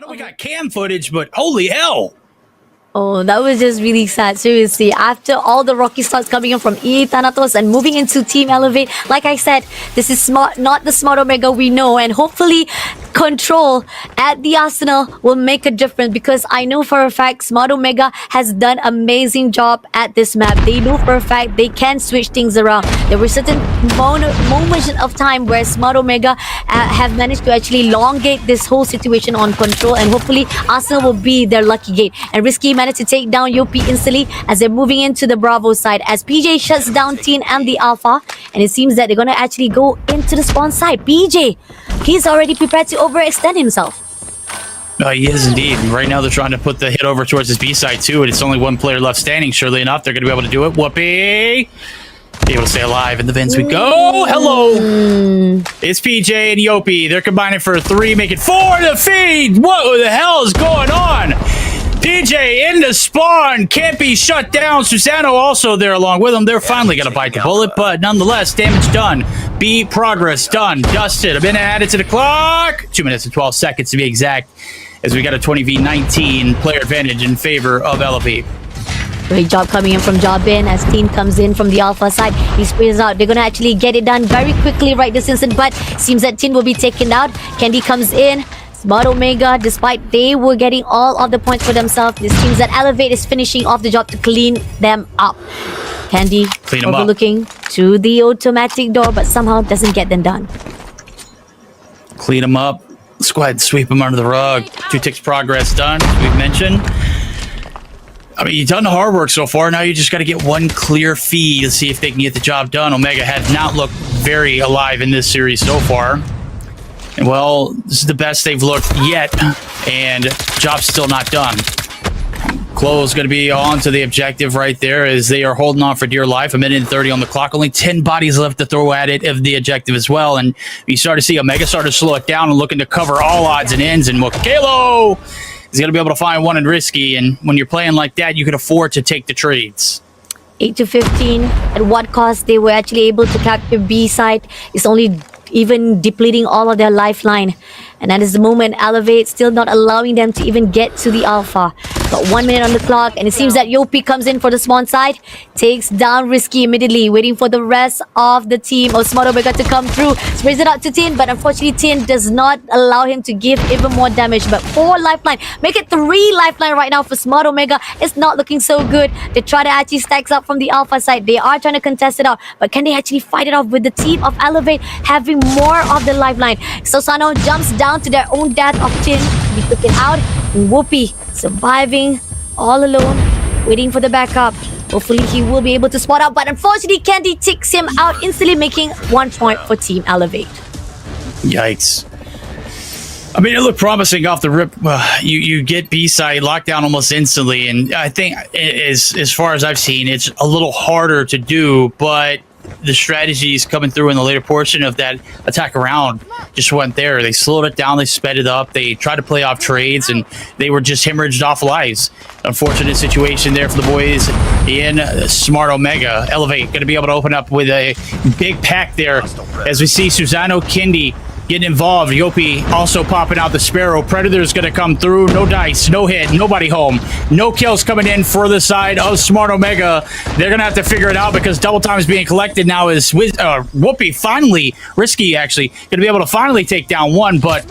I know we got cam footage, but holy hell. Oh, that was just really sad. Seriously, after all the rocky starts coming in from EA Thanatos and moving into Team Elevate, like I said, this is not the Smart Omega we know, and hopefully Control at the Arsenal will make a difference, because I know for a fact Smart Omega has done amazing job at this map. They know for a fact they can switch things around. There were certain moments of time where Smart Omega have managed to actually elongate this whole situation on Control, and hopefully Arsenal will be their lucky gate. And Risky managed to take down Yopi instantly as they're moving into the Bravo side, as PJ shuts down Teen and the Alpha, and it seems that they're gonna actually go into the spawn side. PJ, he's already prepared to overextend himself. He is indeed. Right now they're trying to put the hit over towards his B side too, and it's only one player left standing. Surely enough, they're going to be able to do it. Whoopee! Able to stay alive in the vents we go. Hello! It's PJ and Yopi. They're combining for 3, making 4 to feed. What the hell is going on? PJ in the spawn, can't be shut down. Susano also there along with him. They're finally going to bite the bullet, but nonetheless, damage done. B progress done. Dusted. A minute added to the clock. 2 minutes and 12 seconds to be exact, as we got a 20v19 player advantage in favor of Elevate. Great job coming in from Jobin as Teen comes in from the Alpha side. He sprays out. They're going to actually get it done very quickly right this instant, but seems that Teen will be taken out. Candy comes in. Smart Omega, despite they were getting all of the points for themselves, it seems that Elevate is finishing off the job to clean them up. Candy overlooking to the automatic door, but somehow doesn't get them done. Clean them up. Let's go ahead and sweep them under the rug. 2 ticks progress done, as we've mentioned. I mean, you've done the hard work so far. Now you just got to get one clear feed to see if they can get the job done. Omega has not looked very alive in this series so far. And well, this is the best they've looked yet, and job's still not done. Close going to be on to the objective right there, as they are holding on for dear life. 1 minute and 30 on the clock. Only 10 bodies left to throw at it of the objective as well. And you start to see Omega start to slow it down and looking to cover all odds and ends. And Mokalo is going to be able to find one and Risky. And when you're playing like that, you can afford to take the trades. 8 to 15. At what cost they were actually able to capture B side is only even depleting all of their lifeline. And that is the moment Elevate still not allowing them to even get to the Alpha. Got 1 minute on the clock, and it seems that Yopi comes in for the spawn side, takes down Risky immediately, waiting for the rest of the team of Smart Omega to come through. Sprays it out to Tin, but unfortunately Tin does not allow him to give even more damage. But 4 lifeline, make it 3 lifeline right now for Smart Omega. It's not looking so good. They try to actually stacks up from the Alpha side. They are trying to contest it out, but can they actually fight it off with the team of Elevate having more of the lifeline? Sosano jumps down to their own death of Tin to be taken out. And Whoopi surviving all alone, waiting for the backup. Hopefully he will be able to spot out, but unfortunately Candy takes him out, instantly making 1 point for Team Elevate. Yikes. I mean, it looked promising off the rip. You get B-side lockdown almost instantly, and I think as far as I've seen, it's a little harder to do, but the strategies coming through in the later portion of that attack around just went there. They slowed it down, they sped it up, they tried to play off trades, and they were just hemorrhaged off lives. Unfortunate situation there for the boys in Smart Omega. Elevate going to be able to open up with a big pack there, as we see Susano Kindi getting involved. Yopi also popping out the Sparrow. Predator's going to come through. No dice, no hit, nobody home. No kills coming in for the side of Smart Omega. They're going to have to figure it out, because double time is being collected now. Is Whoopi finally, Risky actually, going to be able to finally take down one, but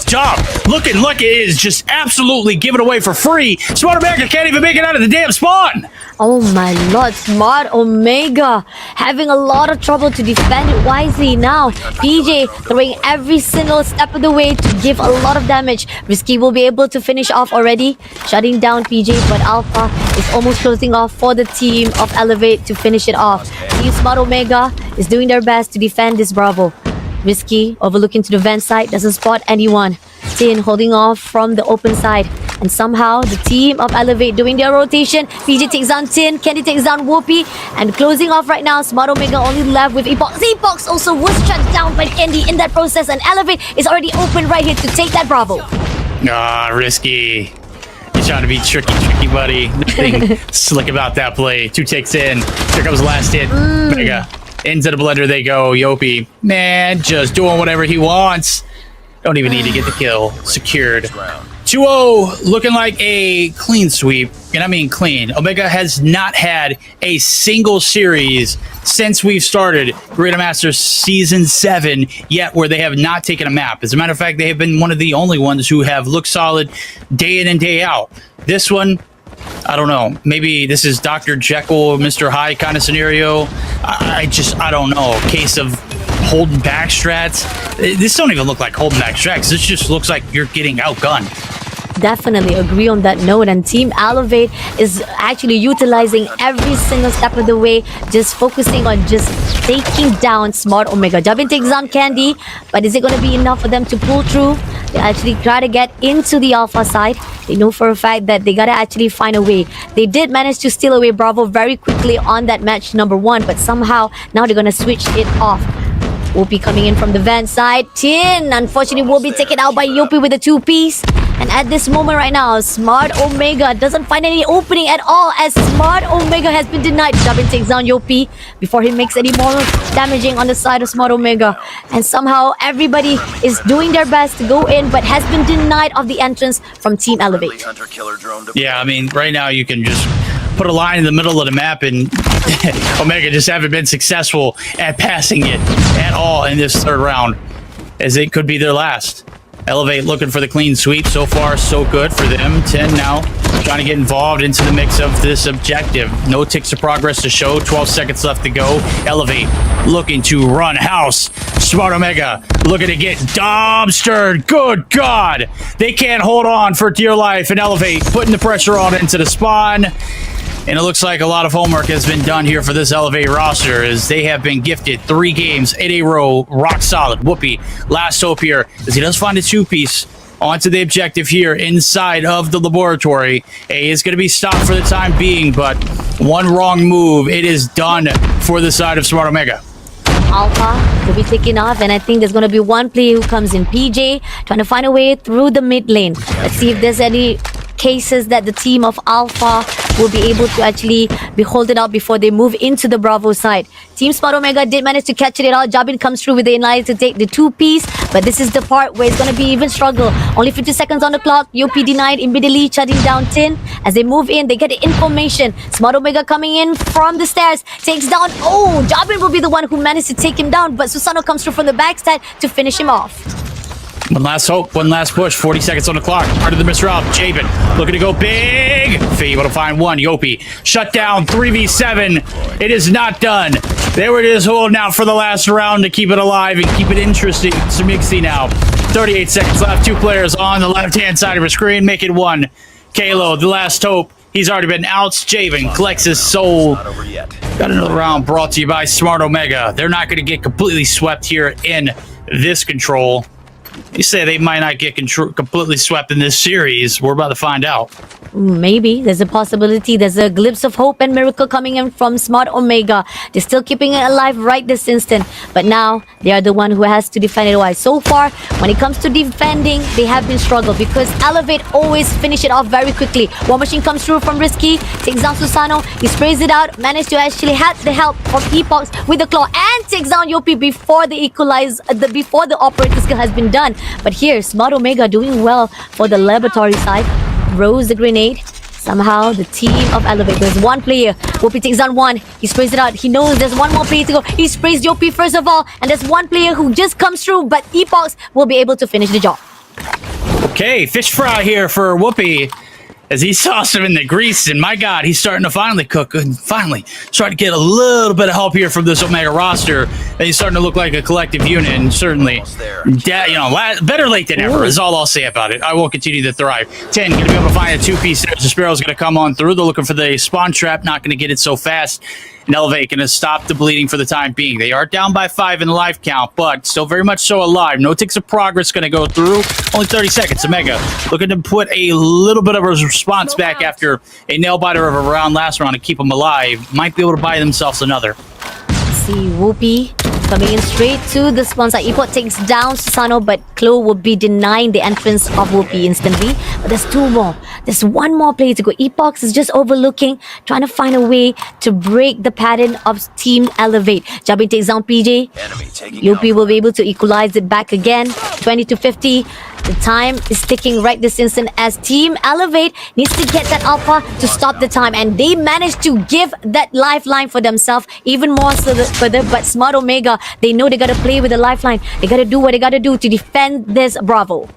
job looking like it is just absolutely given away for free. Smart Omega can't even make it out of the damn spawn. Oh my lord, Smart Omega having a lot of trouble to defend it wisely now. PJ throwing every single step of the way to give a lot of damage. Risky will be able to finish off already, shutting down PJ, but Alpha is almost closing off for the team of Elevate to finish it off. Team Smart Omega is doing their best to defend this Bravo. Risky overlooking to the vent side, doesn't spot anyone. Tin holding off from the open side, and somehow the team of Elevate doing their rotation. PJ takes down Tin, Candy takes down Whoopi, and closing off right now, Smart Omega only left with Epox. Epox also was shut down by Candy in that process, and Elevate is already open right here to take that Bravo. Risky. He's trying to be tricky, buddy. Nothing slick about that play. 2 takes in. Here comes the last hit. Mega. Into the blender they go. Yopi, man, just doing whatever he wants. Don't even need to get the kill secured. 2-0, looking like a clean sweep. And I mean clean. Omega has not had a single series since we've started Garena Masters Season 7 yet where they have not taken a map. As a matter of fact, they have been one of the only ones who have looked solid day in and day out. This one, I don't know. Maybe this is Dr. Jekyll, Mr. Hyde kind of scenario. I don't know. Case of holding back strats. This don't even look like holding back strats. This just looks like you're getting outgunned. Definitely agree on that note, and Team Elevate is actually utilizing every single step of the way, just focusing on just taking down Smart Omega. Jabin takes down Candy, but is it going to be enough for them to pull through? They actually try to get into the Alpha side. They know for a fact that they got to actually find a way. They did manage to steal away Bravo very quickly on that match number 1, but somehow now they're going to switch it off. Whoopi coming in from the van side. Tin, unfortunately, will be taken out by Yopi with a 2-piece. And at this moment right now, Smart Omega doesn't find any opening at all as Smart Omega has been denied. Jabin takes down Yopi before he makes any more damaging on the side of Smart Omega. And somehow everybody is doing their best to go in but has been denied of the entrance from Team Elevate. Yeah, I mean, right now you can just put a line in the middle of the map and Omega just haven't been successful at passing it at all in this third round, as it could be their last. Elevate looking for the clean sweep. So far, so good for them. 10 now trying to get involved into the mix of this objective. No ticks of progress to show. 12 seconds left to go. Elevate looking to run house. Smart Omega looking to get dumpstered. Good God. They can't hold on for dear life. And Elevate putting the pressure on into the spawn. And it looks like a lot of homework has been done here for this Elevate roster, as they have been gifted 3 games in a row, rock solid. Whoopi, last hope here, as he does find a 2-piece onto the objective here inside of the laboratory. A is going to be stopped for the time being, but one wrong move, it is done for the side of Smart Omega. Alpha will be taken off, and I think there's going to be one player who comes in. PJ trying to find a way through the mid lane. Let's see if there's any cases that the team of Alpha will be able to actually be holding out before they move into the Bravo side. Team Smart Omega did manage to catch it out. Jabin comes through with the inline to take the 2-piece, but this is the part where it's going to be even struggle. Only 50 seconds on the clock. UP denied, immediately shutting down Tin. As they move in, they get the information. Smart Omega coming in from the stairs, takes down. Oh, Jabin will be the one who managed to take him down, but Susano comes through from the backside to finish him off. One last hope, one last push, 40 seconds on the clock. Part of the misroute. Jabin looking to go big. Fee able to find one. Yopi shut down 3v7. It is not done. There it is, holding out for the last round to keep it alive and keep it interesting. Samixi now. 38 seconds left. 2 players on the left-hand side of her screen. Make it 1. Kalo, the last hope. He's already been out. Jabin collects his soul. Got another round brought to you by Smart Omega. They're not going to get completely swept here in this control. You say they might not get completely swept in this series. We're about to find out. Maybe. There's a possibility. There's a glimpse of hope and miracle coming in from Smart Omega. They're still keeping it alive right this instant. But now, they are the one who has to defend it wise. So far, when it comes to defending, they have been struggled because Elevate always finish it off very quickly. War Machine comes through from Risky, takes down Susano. He sprays it out, managed to actually have the help from Epox with the claw and takes down Yopi before the before the operator skill has been done. But here, Smart Omega doing well for the laboratory side. Throws the grenade. Somehow, the team of Elevate. There's one player. Whoopi takes down one. He sprays it out. He knows there's one more player to go. He sprays Yopi first of all. And there's one player who just comes through. But Epox will be able to finish the job. Okay, fish fry here for Whoopi. As he sauced him in the grease, and my God, he's starting to finally cook and finally starting to get a little bit of help here from this Omega roster. And he's starting to look like a collective unit, and certainly, better late than ever is all I'll say about it. I will continue to thrive. 10 going to be able to find a 2-piece there. The Sparrow's going to come on through. They're looking for the spawn trap, not going to get it so fast. And Elevate going to stop the bleeding for the time being. They are down by 5 in the life count, but still very much so alive. No ticks of progress going to go through. Only 30 seconds. Omega looking to put a little bit of a response back after a nail-biter of a round last round to keep them alive. Might be able to buy themselves another. See Whoopi coming in straight to the spawn side. Epot takes down Susano, but Chloe will be denying the entrance of Whoopi instantly. But there's 2 more. There's 1 more player to go. Epox is just overlooking, trying to find a way to break the pattern of Team Elevate. Jabin takes down PJ. Whoopi will be able to equalize it back again. 20 to 50. The time is ticking right this instant as Team Elevate needs to get that alpha to stop the time, and they managed to give that lifeline for themselves even more so further. But Smart Omega, they know they gotta play with the lifeline. They gotta do what they gotta do to defend this Bravo.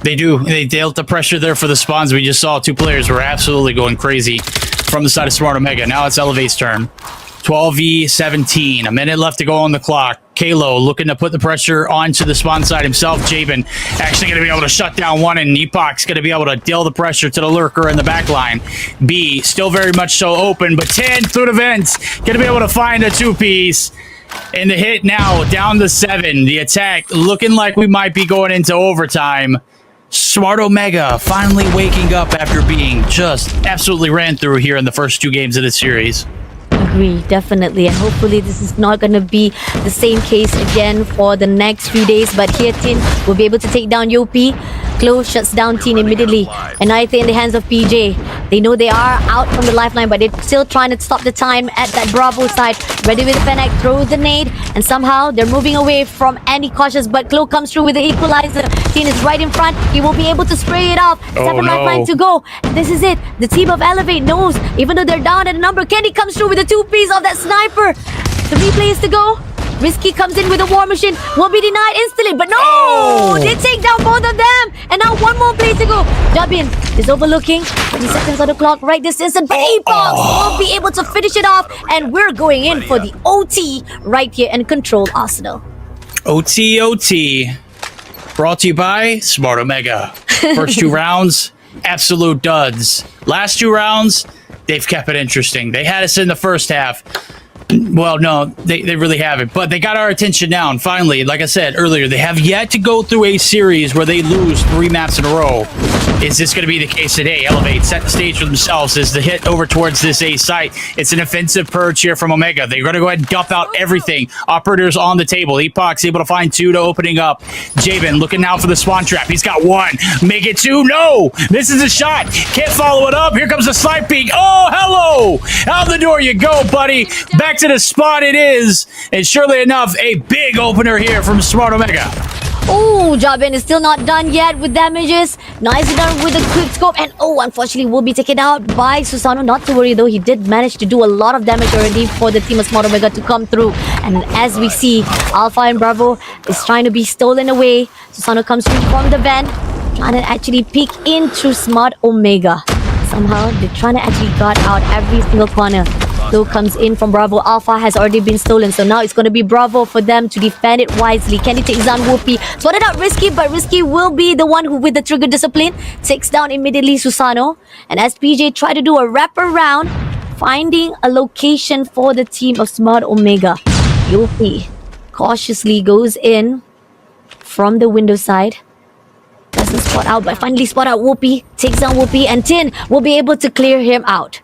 They do. They dealt the pressure there for the spawns. We just saw two players were absolutely going crazy from the side of Smart Omega. Now it's Elevate's turn. 12v17. A minute left to go on the clock. Kalo looking to put the pressure onto the spawn side himself. Jabin actually going to be able to shut down one, and Epoch's going to be able to deal the pressure to the lurker in the back line. B still very much so open, but 10 through the vents. Going to be able to find a two-piece. And the hit now down to 7. The attack looking like we might be going into overtime. Smart Omega finally waking up after being just absolutely ran through here in the first 2 games of the series. Agree, definitely, and hopefully this is not going to be the same case again for the next few days. But here Tin will be able to take down Yopi. Chloe shuts down Tin immediately, and I think in the hands of PJ. They know they are out from the lifeline, but they're still trying to stop the time at that Bravo side. Ready with the Fennec, throws the nade, and somehow they're moving away from any cautious, but Chloe comes through with the equalizer. Tin is right in front. He will be able to spray it off. 7 lifeline to go. And this is it. The team of Elevate knows, even though they're down at a number, Kenny comes through with a 2-piece of that sniper. 3 plays to go. Risky comes in with a war machine, will be denied instantly, but no! They take down both of them, and now 1 more play to go. Jabin is overlooking 20 seconds on the clock right this instant, but Apex will be able to finish it off, and we're going in for the OT right here and Control Arsenal. OT, brought to you by Smart Omega. First 2 rounds, absolute duds. Last 2 rounds, they've kept it interesting. They had us in the first half. Well, no, they really haven't. But they got our attention now. And finally, like I said earlier, they have yet to go through a series where they lose 3 maps in a row. Is this going to be the case today? Elevate set the stage for themselves as the hit over towards this A site. It's an offensive purge here from Omega. They're going to go ahead and dump out everything. Operators on the table. Epoch's able to find 2 to opening up. Jabin looking now for the spawn trap. He's got 1. Make it 2. No! This is a shot. Can't follow it up. Here comes the snipe peek. Oh, hello! Out the door you go, buddy. Back to the spot it is. And surely enough, a big opener here from Smart Omega. Oh, Jabin is still not done yet with damages. Nicely done with a quick scope. And unfortunately will be taken out by Susano. Not to worry though, he did manage to do a lot of damage already for the team of Smart Omega to come through. And as we see, Alpha and Bravo is trying to be stolen away. Susano comes through from the vent, trying to actually peek into Smart Omega. Somehow, they're trying to actually guard out every single corner. Though comes in from Bravo. Alpha has already been stolen, so now it's going to be Bravo for them to defend it wisely. Candy takes down Whoopi. Spotted out Risky, but Risky will be the one who, with the trigger discipline, takes down immediately Susano. And as PJ try to do a wraparound, finding a location for the team of Smart Omega. Whoopi cautiously goes in from the window side. Doesn't spot out, but finally spot out Whoopi. Takes down Whoopi, and Tin will be able to clear him out.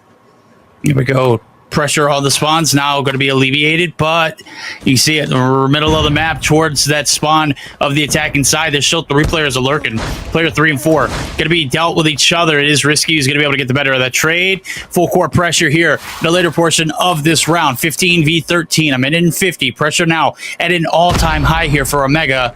Here we go. Pressure on the spawns now going to be alleviated, but you see it in the middle of the map towards that spawn of the attacking side. There's still 3 players are lurking. Player 3 and 4 going to be dealt with each other. It is Risky who's going to be able to get the better of that trade. Full court pressure here in the later portion of this round. 15v13. A minute and 50. Pressure now at an all-time high here for Omega.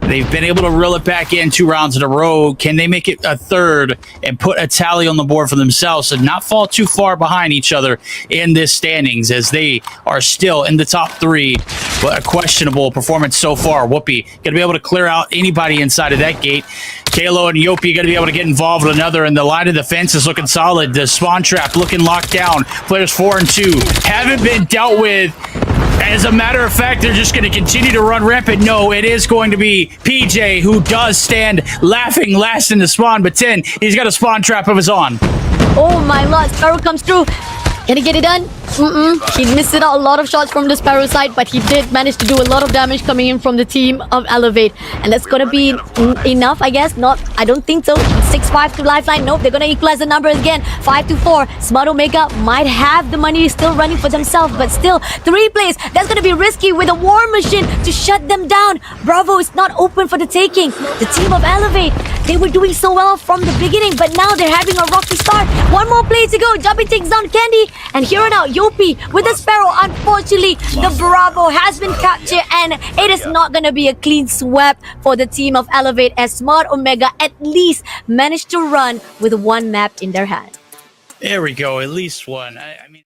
They've been able to reel it back in 2 rounds in a row. Can they make it a third and put a tally on the board for themselves and not fall too far behind each other in this standings, as they are still in the top 3, but a questionable performance so far. Whoopi going to be able to clear out anybody inside of that gate. Kalo and Yopi going to be able to get involved with another, and the line of defense is looking solid. The spawn trap looking locked down. Players 4 and 2 haven't been dealt with. As a matter of fact, they're just going to continue to run rampant. No, it is going to be PJ who does stand laughing last in the spawn, but 10, he's got a spawn trap of his own. Oh my lord, Sparrow comes through. Can he get it done? He missed it out a lot of shots from the Sparrow side, but he did manage to do a lot of damage coming in from the team of Elevate. And that's gonna be enough, I guess. Not, I don't think so. 6-5 to lifeline. Nope, they're gonna equalize the numbers again. 5-4. Smart Omega might have the money still running for themselves, but still 3 plays. That's gonna be Risky with a war machine to shut them down. Bravo is not open for the taking. The team of Elevate They were doing so well from the beginning, but now they're having a rocky start. One more play to go. Jubby takes down Candy, and here and out, Yopi with the Sparrow. Unfortunately, the Bravo has been captured, and it is not going to be a clean sweep for the team of Elevate, as Smart Omega at least managed to run with one map in their hand. There we go. At least one. I mean.